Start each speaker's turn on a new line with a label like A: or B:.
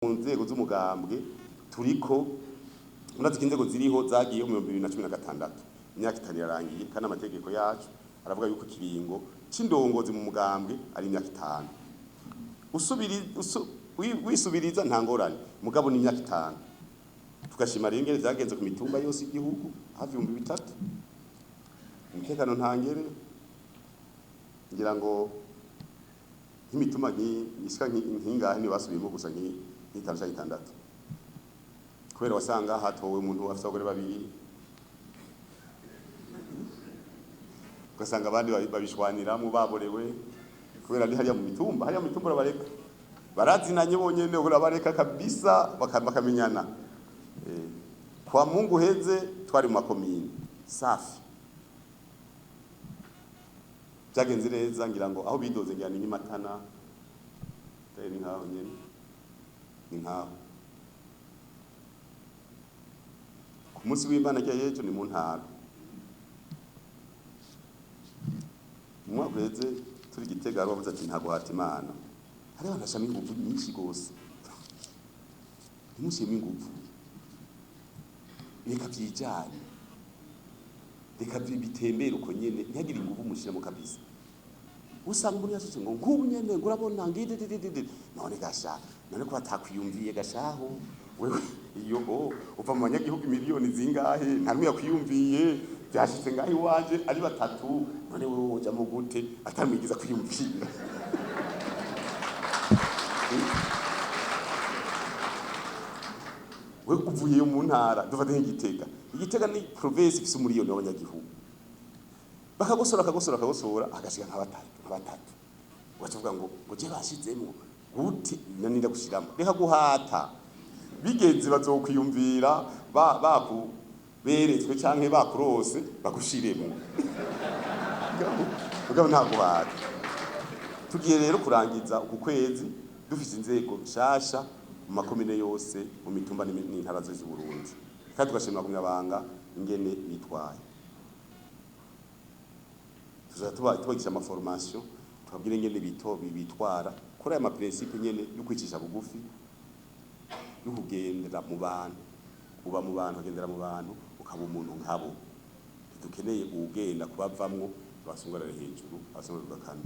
A: mu nzego z'umugambwe turiko unazi inzego ziriho zagiye mu 2016 imyaka 5 yarangiye kandi amategeko yacu aravuga yuko kiringo c'indongozi mu mugambwe ari imyaka 5 wisubiriza ntangorane mugabo ni imyaka 5 tugashima rero ingene zagenze ku mitumba yose igihugu hafi 3 umutekano ntangere ngira ngo nk'imituma nk'isika nk'ingahe ni basubiyemo gusa nk'itanu kubera wasanga hatowe umuntu afite abagore babiri ugasanga abandi babishwaniramo baborewe kubera ari hariya mu mitumba bareka barazinanye bonyene urabareka kabisa bakamenyana kwa Mungu heze twari mu makomine safi byagenze neza ngira ngo aho bidoze ngira ni Matana tari nkaho nyene ni nkaho ku munsi w'Imana yejo ni mu ntara mwabeze turi Gitega bavuze ati ntago hata Imana hari banashami ingufu nyinshi gose nimushime ingufu reka byijanye reka bitembera uko nyene ntiyagira ingufu mushira mu kabisa usanga muri yasutse ngo nkubu nyene ngurabona ngididididi none gasha none ko batakwiyumviye gashaho wewe iyo uva mu banyagihugu miliyoni zingahe nta numwe yakwiyumviye byashitse ngaho iwanje ari batatu none wewe uja mu gute atamwigiza kwiyumvira we uvuye mu ntara dufate Igitega ni province ifise umuriyoni w'abanyagihugu bakagosora agashika nka batatu wacuvuga ngo je bashizemo gute nanira gushiramo reka guhata bigenze bazokwiyumvira beretswe canke bakurose bagushiremo ugabo nta guhata tugiye rero kurangiza uku kwezi dufise inzego nshasha mu makomine yose mu mitumba n'intara zose z'Uburundi kandi tugashimira kumyabanga ingene bitwaye tubagisha ama formation twabwire ingene bitwara kora aya ma principe nyene yo kwicisha bugufi yo kugendera mu bantu uba mu bantu agendera mu bantu ukaba umuntu nkabo dukeneye ugenda kubavamwo basungurare hejuru basungurare bakana